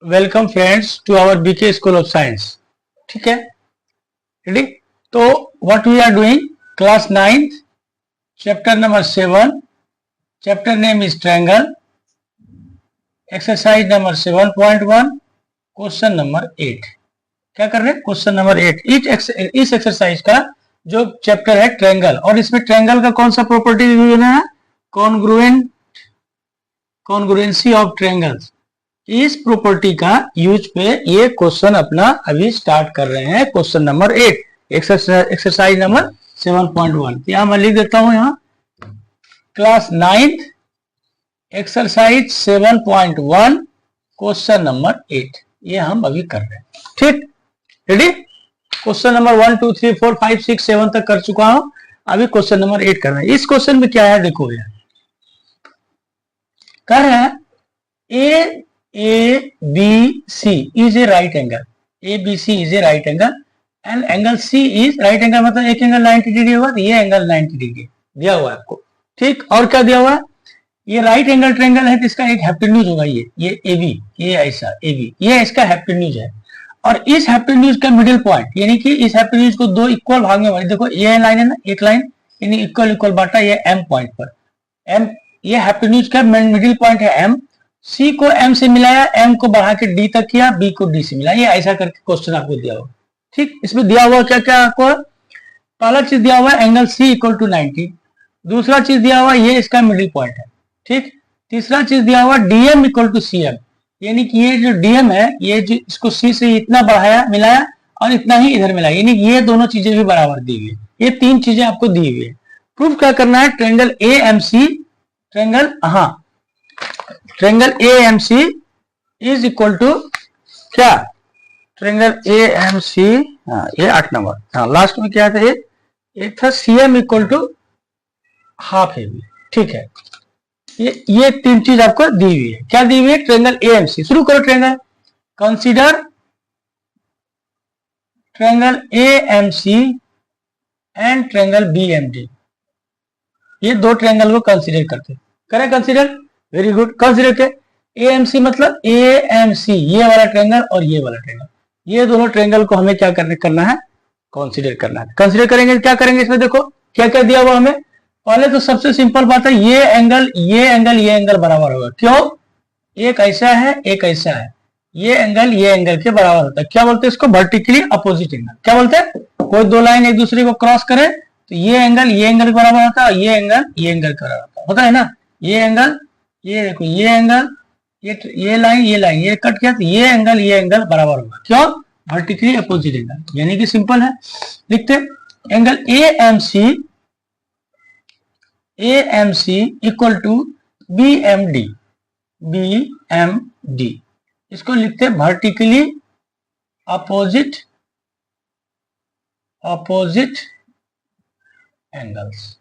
Welcome friends to our BK school of science. ठीक है, ready? तो what we are doing, class 9th chapter number 7, chapter name is triangle, exercise number 7.1, question number 8। क्या कर रहे हैं? Question number 8। इस exercise का जो चैप्टर है ट्रायंगल, और इसमें ट्रायंगल का कौन सा प्रॉपर्टी यूज है? Congruency of triangles. इस प्रॉपर्टी का यूज पे ये क्वेश्चन अपना अभी स्टार्ट कर रहे हैं। Question number 8, exercise number 7.1। यहां मैं लिख देता हूं, यहां class 9th exercise 7.1 question number 8 ये हम अभी कर रहे हैं। ठीक, रेडी? क्वेश्चन नंबर 1 2 3 4 5 6 7 तक कर चुका हूं, अभी क्वेश्चन नंबर 8 कर रहे हैं। इस क्वेश्चन में क्या है देखो, ये कर रहे हैं ABC is a right angle, ABC is a right angle and angle C is right angle, मतलब एक एंगल 90 डिग्री होगा, तो ये एंगल 90 डिग्री दिया हुआ है आपको। ठीक, और क्या दिया हुआ है? ये राइट एंगल ट्रायंगल है, तो इसका एक हाइपोटेन्यूज होगा, ये AB, ये ऐसा AB, ये इसका हाइपोटेन्यूज है। और इस हाइपोटेन्यूज का मिडिल पॉइंट, यानी कि इस हाइपोटेन्यूज को दो इक्वल भाग में बांटा। देखो ये लाइन है ना, एक लाइन यानी इक्वल बांटा, ये M पॉइंट पर। M ये हाइपोटेन्यूज का मिडिल पॉइंट है M। C को M से मिलाया, M को बढ़ा के D तक किया, B को D से मिलाया, ये ऐसा करके क्वेश्चन आपको दिया हुआ। ठीक, इसमें दिया हुआ क्या क्या आपको? पहला चीज दिया हुआ है एंगल C इक्वल टू 90, दूसरा चीज दिया हुआ ये इसका मिडिल पॉइंट है। ठीक, तीसरा चीज दिया हुआ DM इक्वल टू CM, यानी कि ये जो DM है, ये जो इसको C से इतना बढ़ाया मिलाया और इतना ही इधर मिलाया, यानी ये दोनों चीजें भी बराबर दी हुई है। ये तीन चीजें आपको दी हुई है। प्रूफ क्या करना है? Triangle AMC, triangle AMC is equal to क्या? ट्रायंगल AMC, ये 8 नंबर, लास्ट में क्या था? एक था CM equal to half AB। ठीक है, ये तीन चीज आपको दी हुई है। क्या दी हुई है? Triangle AMC। शुरू करो triangle, consider triangle AMC and triangle BMD। ये दो ट्रायंगल को कंसीडर करते, करें कंसीडर, वेरी गुड। कंसीडर के AMC मतलब AMC, ये वाला ट्रायंगल और ये वाला ट्रायंगल, ये दोनों ट्रायंगल को हमें क्या करना है? कंसीडर करना है। कंसीडर करेंगे, क्या करेंगे इसमें? देखो क्या क्या दिया हुआ हमें। पहले तो सबसे सिंपल बात है, ये एंगल बराबर होगा। क्यों? एक ऐसा है, एक ऐसा है, ये एंगल के बराबर होता है। क्या बोलते हैं इसको? Vertically opposite angle. क्या बोलते हैं? कोई दो लाइन एक दूसरे को क्रॉस करे तो ये एंगल के बराबर होता है, ये एंगल के बराबर होता है ना। ये एंगल, ये देखो, ये एंगल, ये लाइन ये कट किया, तो ये एंगल बराबर होगा। क्यों? वर्टिकली अपोजिट एंगल, यानी कि सिंपल है। लिखते angle AMC equal to BMD, इसको लिखते हैं vertically opposite angles,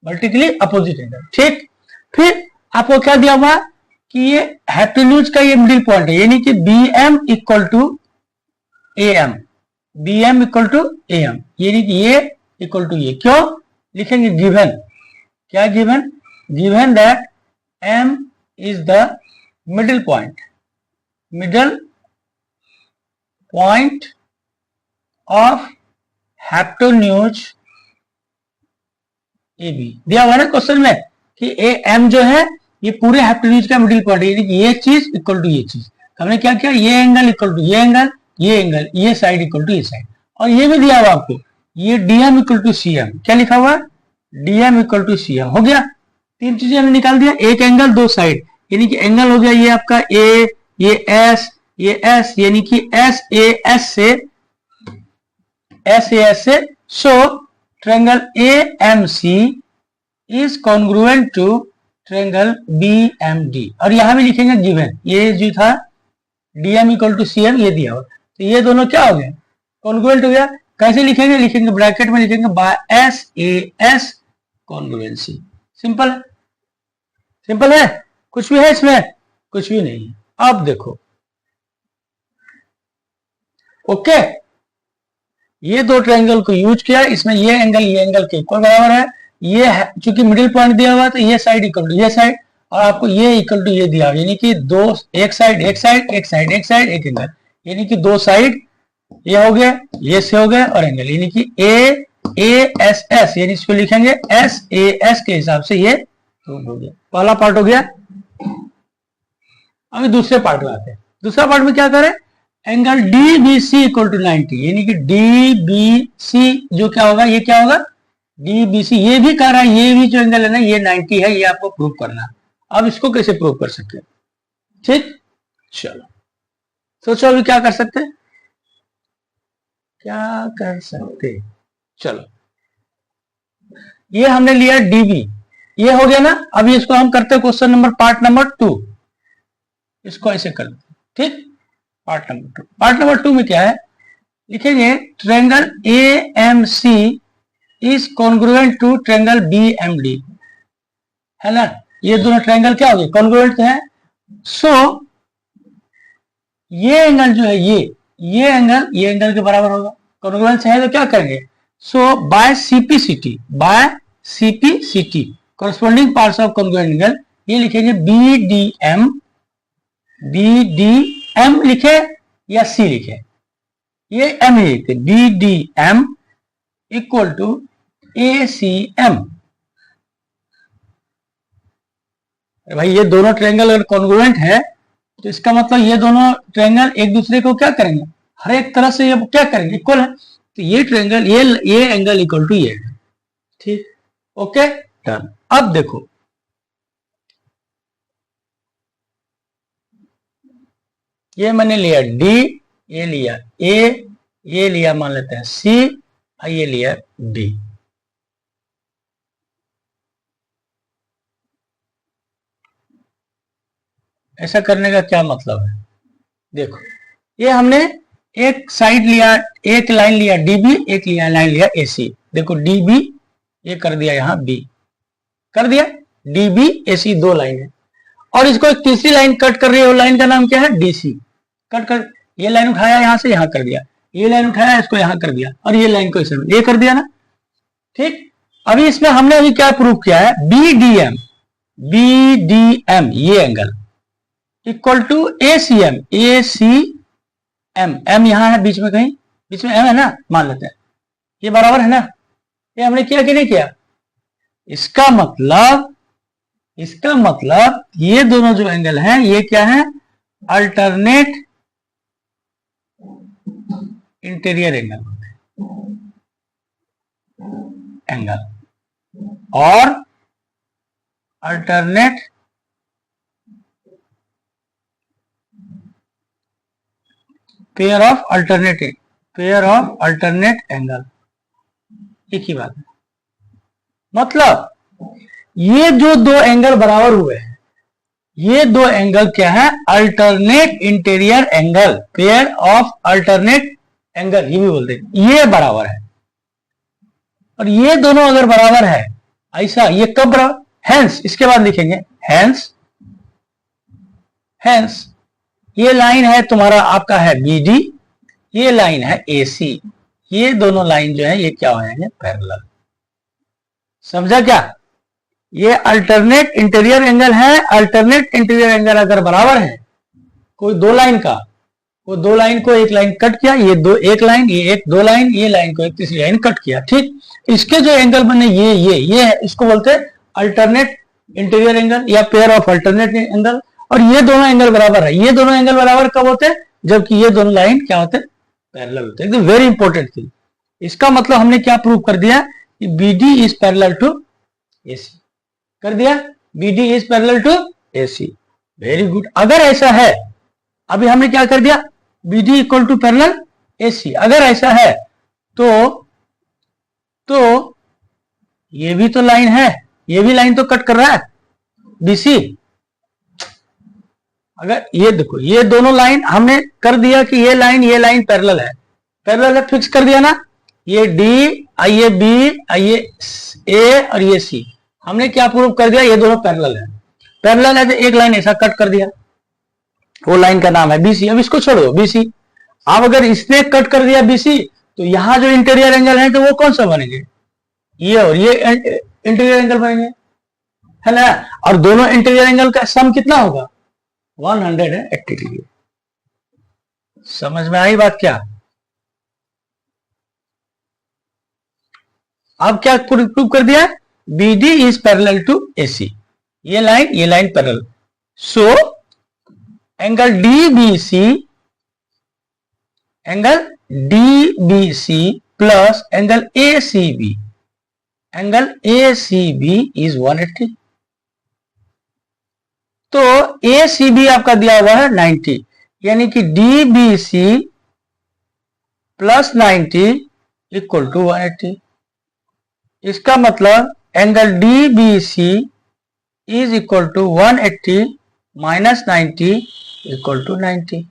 vertically opposite angle. ठीक, फिर आपको क्या दिया हुआ कि ये हाइपोटेन्यूज का ये मिडिल पॉइंट है, यानी कि BM इक्वल टू AM, यानी कि ये इक्वल टू ये। क्यों लिखेंगे? गिवन, क्या given? Given that M is the middle point of hypotenuse AB। दिया हुआ है क्वेश्चन में कि AM जो है ये पूरे हाइपोटेन्यूज का मिडिल पॉइंट है, यानी कि ये चीज इक्वल टू ये चीज। हमने क्या किया? ये एंगल इक्वल टू ये एंगल, ये साइड इक्वल टू ये साइड। और ये भी दिया हुआ आपको, ये DM इक्वल टू CM। क्या लिखा हुआ? DM equal to CM। हो गया, तीन चीजें हमने निकाल दिया। एक एंगल दो साइड, यानी कि एंगल हो गया ये आपका A, ये S, यानी कि SAS से। So triangle AMC is congruent to triangle BMD। और यहां भी लिखेंगे गिवन, ये जो था DM इक्वल टू CM, ये दिया हुआ, तो ये दोनों क्या हो गए? कॉन्ग्रुएंट हो गया। कैसे लिखेंगे? लिखेंगे ब्रैकेट में लिखेंगे बाय SAS कॉन्ग्रुएंसी। सिंपल है, सिंपल है। कुछ भी है इसमें? कुछ भी नहीं है। अब देखो, ओके, ये दो ट्रायंगल को यूज किया, इसमें ये एंगल के इक्वल बराबर है। ये चूंकि मिडिल पॉइंट दिया हुआ तो ये साइड इक्वल टू ये साइड, और आपको ये इक्वल टू ये दिया, यानी कि दो, एक साइड एक साइड एक साइड एक साइड एक एंगल, यानी कि दो साइड ये हो गया, ये से हो गया और एंगल, यानी कि ए एस एस, यानी इसको लिखेंगे एस ए एस के हिसाब से ये प्रूव हो गया। पहला पार्ट हो गया। अभी दूसरे पार्ट में आते हैं। दूसरा पार्ट में क्या करें, angle D B C equal to 90, यानी कि डी बी सी जो क्या होगा, ये क्या होगा डी बी सी, ये भी कह रहा है ये भी जो एंगल है ना ये 90 है, ये आपको प्रूव करना है। अब इसको कैसे प्रूव कर सकते हैं, ठीक, चलो सोचो अभी क्या कर सकते हैं, क्या कर सकते, चलो ये हमने लिया डीबी, ये हो गया ना। अभी इसको हम करते हैं क्वेश्चन नंबर पार्ट नंबर 2, इसको ऐसे कर दो, ठीक। पार्ट नंबर 2, पार्ट नंबर 2 में क्या है, लिखेंगे triangle A M C is congruent to triangle B M D, है ना। ये दोनों ट्रायंगल क्या हो गए, कॉन्ग्रुएंट है। सो ये एंगल जो है ये एंगल के बराबर होगा, कॉन्ग्रुएंस है तो क्या करेंगे, so by CPCT corresponding parts of congruent angle, ये लिखेंगे बी डी एम लिखे या सी लिखे, ये एम ही लिखते, B D M equal to A C M. भाई ये दोनों ट्रायंगल अगर कॉन्ग्रुएंट है तो इसका मतलब ये दोनों ट्रायंगल एक दूसरे को क्या करेंगे, हर एक तरह से ये क्या करेंगे, इक्वल है। तो ये ट्रायंगल ये एंगल इक्वल टू ये, ठीक, ओके डन। अब देखो ये मैंने लिया डी, ये लिया ए, ये लिया मान लेते हैं सी, ये लिया डी। ऐसा करने का क्या मतलब है, देखो ये हमने एक साइड लिया, एक लाइन लिया डीबी, एक लिया लाइन लिया एसी। देखो डीबी ये कर दिया, यहां बी कर दिया, डीबी एसी दो लाइन है, और इसको एक तीसरी लाइन कट कर रही है, वो लाइन का नाम क्या है डीसी। कट कर ये लाइन उठाया यहां से यहां कर दिया, ये लाइन उठाया इसको यहां कर दिया, और ये लाइन को इसे ये कर दिया ना, ठीक। अभी इसमें हमने अभी क्या प्रूव किया है, बी डी एम ये angle equal to A C M, M यहां है बीच में, कहीं बीच में एम है ना, मान लेते हैं ये बराबर है ना। ये हमने किया कि नहीं किया, इसका मतलब ये दोनों जो एंगल हैं ये क्या है, अल्टरनेट इंटीरियर एंगल और alternate pair of alternate angle, एक ही बात है। मतलब ये जो दो एंगल बराबर हुए हैं, ये दो एंगल क्या है, alternate interior angle, pair of alternate angle ये भी बोलते हैं, ये बराबर है। और ये दोनों अगर बराबर है ऐसा, ये कब बराबर, हेंस इसके बाद लिखेंगे हेंस ये लाइन है तुम्हारा आपका है बीडी, ये लाइन है एसी, ये दोनों लाइन जो है ये क्या हो जाएंगे, पैरेलल। समझा क्या, ये अल्टरनेट इंटीरियर एंगल है। अल्टरनेट इंटीरियर एंगल अगर बराबर है कोई दो लाइन का, वो दो लाइन को एक लाइन कट किया, ये दो एक लाइन, ये एक दो लाइन, ये लाइन को एक तीसरी लाइन कट किया, ठीक। इसके जो एंगल बने ये है, इसको बोलते हैं अल्टरनेट इंटीरियर एंगल या पेयर ऑफ अल्टरनेट एंगल। और ये दोनों एंगल बराबर है, ये दोनों एंगल बराबर कब होते हैं, जबकि ये दोनों लाइन क्या होते हैं, पैरेलल होते हैं। एकदम वेरी इंपॉर्टेंट थिंग। इसका मतलब हमने क्या प्रूव कर दिया कि BD is parallel to AC, कर दिया BD is parallel to AC। Very good. अगर ऐसा है, अभी हमने क्या कर दिया, BD equal to parallel AC। अगर ऐसा है तो ये भी तो लाइन है, ये भी लाइन तो कट कर रहा है BC। अगर ये देखो ये दोनों लाइन हमने कर दिया कि ये लाइन पैरेलल है, फिक्स कर दिया ना। ये D, ये B, ये A और ये C, हमने क्या प्रूव कर दिया, ये दोनों पैरेलल है तो एक लाइन ऐसा कट कर दिया, वो लाइन का नाम है BC। अब इसको छोड़ दो BC। अब अगर इसने कट कर दिया BC तो यहां जो इंटीरियर एंगल है तो वो कौन सा बनेंगे, ये और ये इंटीरियर एंगल बनेंगे, है ना। और दोनों इंटीरियर एंगल का सम कितना होगा 180 डिग्री। समझ में आई बात क्या? अब क्या प्रूव कर दिया, BD is parallel to AC, ये line parallel, so angle DBC plus angle ACB is 180। तो ACB आपका दिया हुआ है 90, यानी कि DBC प्लस 90 इक्वल टू 180। इसका मतलब angle DBC is equal to 180 minus 90 equal to 90।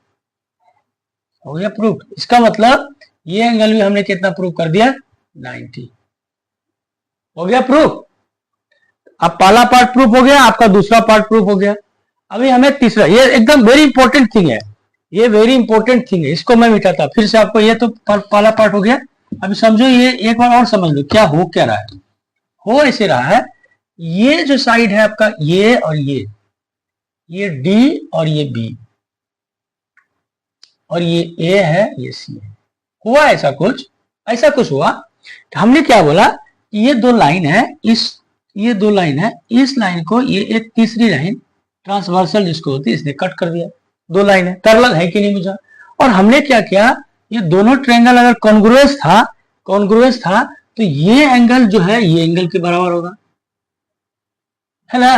हो गया प्रूफ। इसका मतलब ये एंगल भी हमने कितना प्रूव कर दिया 90। हो गया प्रूफ। अब पहला पार्ट प्रूफ हो गया, आपका दूसरा पार्ट प्रूफ हो गया। अभी हमें तीसरा, ये एकदम वेरी इंपॉर्टेंट थिंग है, ये वेरी इंपॉर्टेंट थिंग है, इसको मैं मिटाता फिर से आपको। ये तो पहला पार्ट हो गया। अभी समझो, ये एक बार और समझ लो क्या हो क्या रहा है। हो ऐसे रहा है, ये जो साइड है आपका ये और ये D और ये B और ये A है, ये C है। हुआ ऐसा कुछ हुआ। हमने क्या बोला, ये दो लाइन है, ये दो लाइन है, इस लाइन को ये एक तीसरी लाइन ट्रांसवर्सल जिसको होती है इसने कट कर दिया। दो लाइन है, पैरेलल है कि नहीं मुझे। और हमने क्या किया, ये दोनों ट्रायंगल अगर कॉन्ग्रुएंस था तो ये एंगल जो है ये एंगल के बराबर होगा, है ना।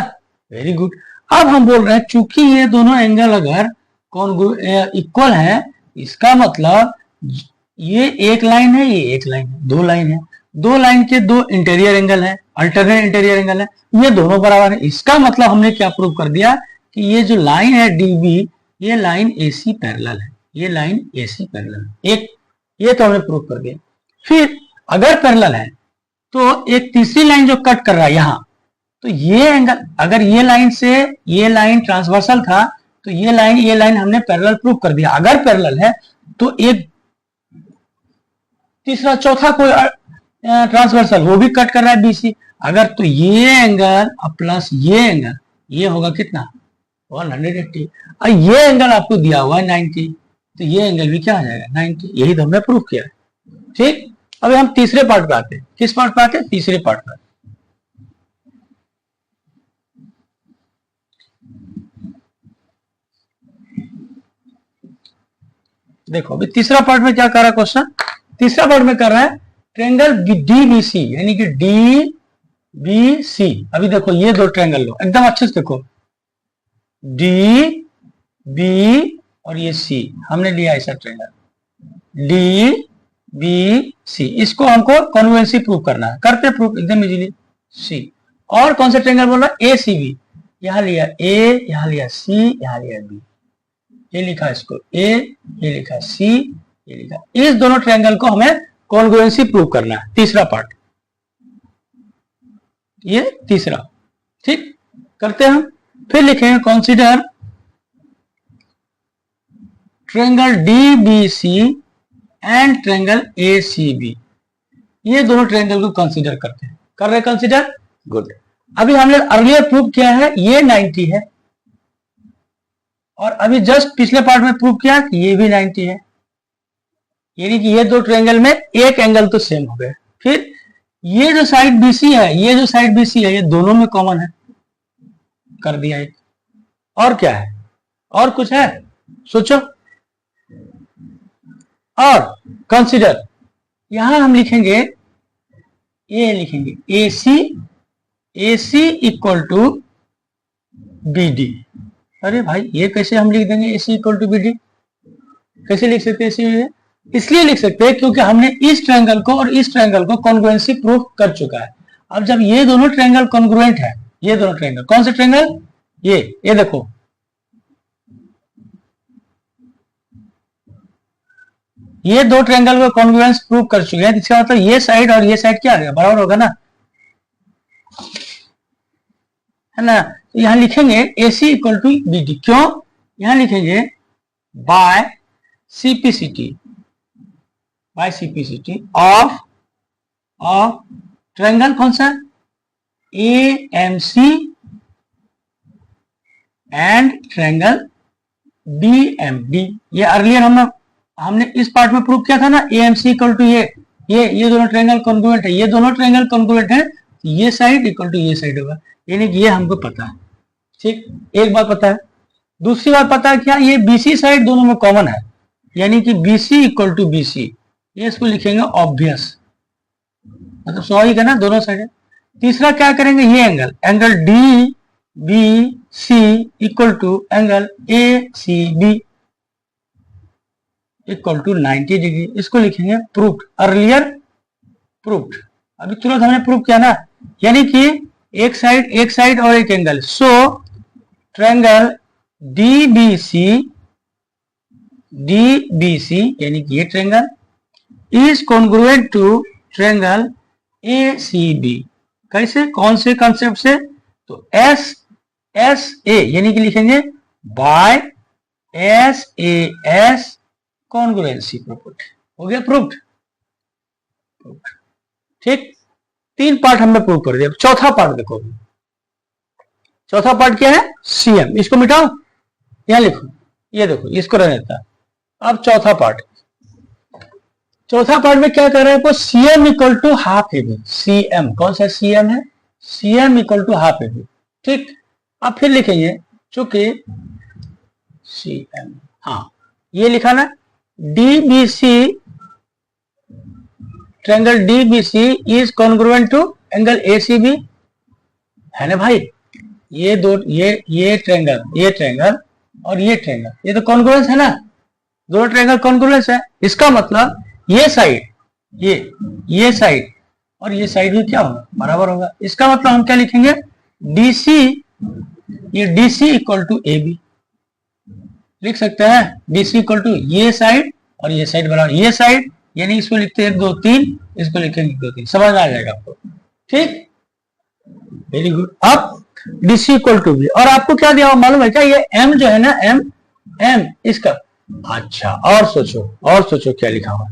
Very good. अब हम बोल रहे हैं चूंकि ये दोनों एंगल अगर इक्वल है, इसका मतलब ये एक लाइन है, ये एक लाइन है, दो लाइन है, दो लाइन के दो इंटीरियर एंगल है, अल्टरनेट इंटीरियर एंगल है, ये दोनों बराबर है। इसका मतलब हमने क्या प्रूव कर दिया कि ये जो लाइन है DB, ये लाइन AC पैरेलल है, ये लाइन AC पैरेलल है। एक ये तो हमने प्रूव कर दिया। फिर अगर पैरेलल है तो एक तीसरी लाइन जो कट कर रहा है यहां, तो ये एंगल, अगर ये लाइन से ये लाइन ट्रांसवर्सल था तो ये लाइन हमने पैरेलल प्रूव कर दिया। अगर पैरेलल है तो एक तीसरा चौथा कोई ट्रांसवर्सल वो भी कट कर रहा है BC। अगर तो ये एंगल प्लस ये एंगल, ये होगा कितना 180। और ये एंगल आपको दिया हुआ है 90, तो ये एंगल भी क्या आ जाएगा 90। यही तो हमने प्रूव किया। ठीक, अभी हम तीसरे पार्ट पे आते हैं। किस पार्ट पे आते हैं? तीसरे पार्ट पे। देखो अभी तीसरा पार्ट में क्या कर रहा है क्वेश्चन, तीसरा पार्ट में कर रहा है ट्रायंगल DBC, यानी कि DBC। अभी देखो ये दो ट्रायंगल लो, एकदम अच्छे से देखो, DB और ये C, हमने लिया ऐसा ट्रायंगल DBC। इसको हमको कॉन्वेंसी प्रूव करना है, करते प्रूव एकदम इजीली। C और कौन सा ट्रायंगल बोल रहा है ACB, यहां लिया A, यहां लिया C, यहां लिया B, ये लिखा इसको A, ये लिखा C, ये लिखा। इस दोनों ट्रायंगल को हमें कॉन्ग्रुएंसी प्रूव करना है। तीसरा पार्ट, ये तीसरा। ठीक, करते हैं हम। फिर लिखेंगे consider triangle DBC and triangle ACB। ये दोनों ट्रायंगल को कंसीडर करते हैं। कर रहे कंसीडर, गुड। अभी हमने अर्लियर प्रूव किया है ये 90 है, और अभी जस्ट पिछले पार्ट में प्रूव किया कि ये भी 90 है, यानी कि ये दो ट्रायंगल में एक एंगल तो सेम हो गए। फिर ये जो साइड BC है, ये जो साइड BC है, ये दोनों में कॉमन है, कर दिया एक। और क्या है, और कुछ है सोचो। और कंसीडर, यहां हम लिखेंगे, ये लिखेंगे AC इक्वल टू BD। अरे भाई ये कैसे हम लिख देंगे AC इक्वल टू BD? कैसे लिख सकते हैं AC? इसलिए लिख सकते हैं क्योंकि हमने इस ट्रायंगल को और इस ट्रायंगल को कॉन्ग्रुएंसी प्रूव कर चुका है। अब जब ये दोनों ट्रायंगल कॉन्ग्रुएंट है, ये दोनों ट्रायंगल, कौन से ट्रायंगल, ये देखो, ये दो ट्रायंगल को कॉन्ग्रुएंस प्रूव कर चुके हैं। इसका मतलब ये साइड और ये साइड क्या आ गया, बराबर होगा ना, है ना। तो यहां लिखेंगे AC इक्वल टू BD। क्यों यहां लिखेंगे, बाय CPCT ऑफ ट्रायंगल कौन सा, AMC एंड ट्रायंगल BMD। ये अर्लियर हमने इस पार्ट में प्रूव किया था ना, AMC इक्वल टू ये दोनों ट्रायंगल कॉन्ग्रुएंट है, ये दोनों ट्रायंगल कॉन्ग्रुएंट है, ये साइड इक्वल टू ये साइड होगा, यानी कि ये हमको पता है। ठीक, एक बात पता है। दूसरी बात पता है क्या, ये BC साइड दोनों में कॉमन है, यानी कि BC इक्वल टू BC, ये इसको लिखेंगे ऑब्वियस, मतलब स्वाभाविक है ना, दोनों साइड है। तीसरा क्या करेंगे, ये angle DBC equal to angle ACB equal to 90 degree, इसको लिखेंगे प्रूव्ड, अर्लियर प्रूव्ड, अभी तुरंत हमने प्रूव किया ना, यानी कि एक साइड और एक एंगल। सो ट्रायंगल DBC यानी कि ये triangle is congruent to triangle ACB। कैसे, कौन से कंसेप्ट से, तो SA यानी कि लिखेंगे बाय SAS कॉन्ग्रुएंसी प्रॉपर्टी, हो गया प्रूव्ड। ठीक, 3 पार्ट हमने प्रूव कर दिया। चौथा पार्ट देखो, चौथा पार्ट क्या है, CM, इसको मिटाओ, यहां लिखो, ये देखो इसको रहने देता। अब चौथा पार्ट में क्या कर रहे हैं, CM equal to half AB। CM कौन सा CM है, CM equal to half AB। ठीक, अब फिर लिखेंगे चूंकि CM, हाँ ये लिखा ना, DBC triangle DBC is congruent to angle ACB, है ना भाई। ये ट्रायंगल और ये ट्रायंगल, ये तो कॉन्ग्रुएंस है ना, दोनों ट्रायंगल कॉन्ग्रुएंस है। इसका मतलब ये साइड, ये साइड और ये साइड भी क्या होगा, बराबर होगा। इसका मतलब हम क्या लिखेंगे, DC इक्वल टू AB लिख सकते हैं, DC इक्वल टू ये साइड और ये साइड बराबर ये साइड, यानी इसको लिखते हैं 1 2 3, इसको लिखेंगे 1 2 3, समझ में आ जाएगा आपको। ठीक, वेरी गुड। अब DC इक्वल टू B, और आपको क्या दिया हुआ मालूम है क्या, ये M जो है ना, M इसका, अच्छा और सोचो क्या लिखा हुआ,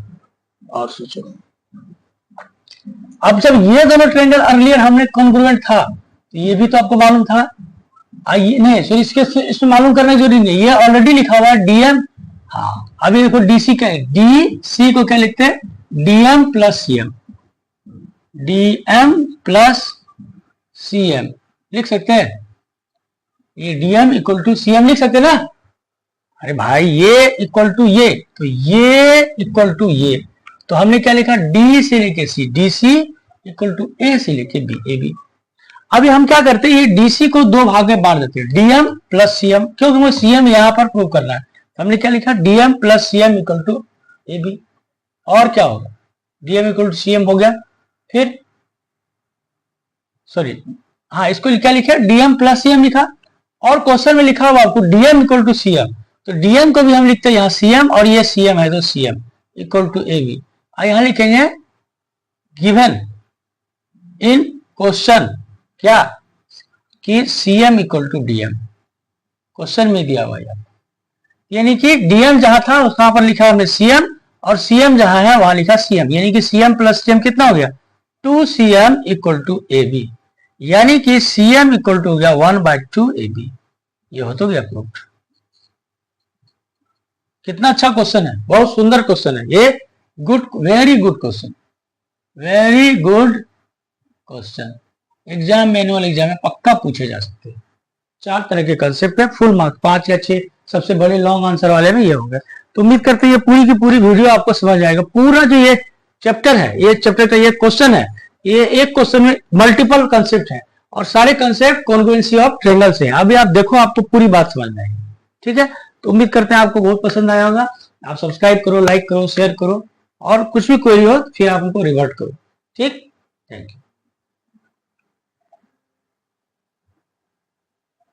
और सोचो। अब जब ये दोनों ट्रायंगल अर्लियर हमने कॉन्ग्रुएंट था, तो ये भी तो आपको मालूम था, नहीं सॉरी, इसमें मालूम करना जरूरी नहीं, ये ऑलरेडी लिखा हुआ है DM। हाँ, अभी देखो DC क्या है, DC को क्या लिखते हैं, DM प्लस CM लिख सकते हैं, ये DM इक्वल टू CM लिख सकते हैं ना। अरे भाई ये इक्वल टू ये, तो ये इक्वल टू ये, तो हमने क्या लिखा, D से लेके C, DC equal to A से लेके B, AB। अभी हम क्या करते हैं, ये DC को 2 भाग में बांट देते हैं, DM प्लस CM, क्योंकि मुझे CM यहां पर प्रूव करना है, तो हमने क्या लिखा, DM plus CM equal to AB। और क्या होगा, DM इक्वल टू CM हो गया, फिर सॉरी हाँ, इसको क्या लिखा, DM प्लस CM लिखा, और क्वेश्चन में लिखा हुआ आपको DM इक्वल टू CM, तो DM को भी हम लिखते हैं यहाँ CM, और ये CM है तो CM इक्वल टू AB। यहां लिखेंगे गिवन इन क्वेश्चन क्या, कि CM equal to DM, question में दिया हुआ है, यानी कि DM जहां था वहां पर लिखा हमने CM, और CM जहां है वहां लिखा CM, यानी कि CM प्लस CM कितना हो गया, 2CM इक्वल टू AB, यानी कि CM इक्वल टू हो गया 1/2 AB। ये हो तो गया प्रूव्ड। कितना अच्छा क्वेश्चन है, बहुत सुंदर क्वेश्चन है ये, very good question, very good question. Exam manual exam में पक्का पूछे जा सकते हैं। 4 तरह के कंसेप्ट है, फुल मार्क्स 5 या 6, सबसे बड़े लॉन्ग आंसर वाले में ये होगा। तो उम्मीद करते हैं ये पूरी की पूरी वीडियो आपको समझ आएगा। पूरा जो ये चैप्टर है, ये चैप्टर का ये क्वेश्चन है, ये एक क्वेश्चन में मल्टीपल कंसेप्ट है, और सारे कंसेप्ट कॉन्ग्रुएंसी ऑफ ट्रायंगल से हैं। अभी आप देखो, आपको पूरी बात समझ में आएगी। ठीक है, तो उम्मीद करते हैं आपको बहुत पसंद आया होगा। आप सब्सक्राइब करो, लाइक करो, शेयर करो, और कुछ भी क्वेरी हो फिर आप उनको रिवर्ट करो। ठीक, थैंक यू।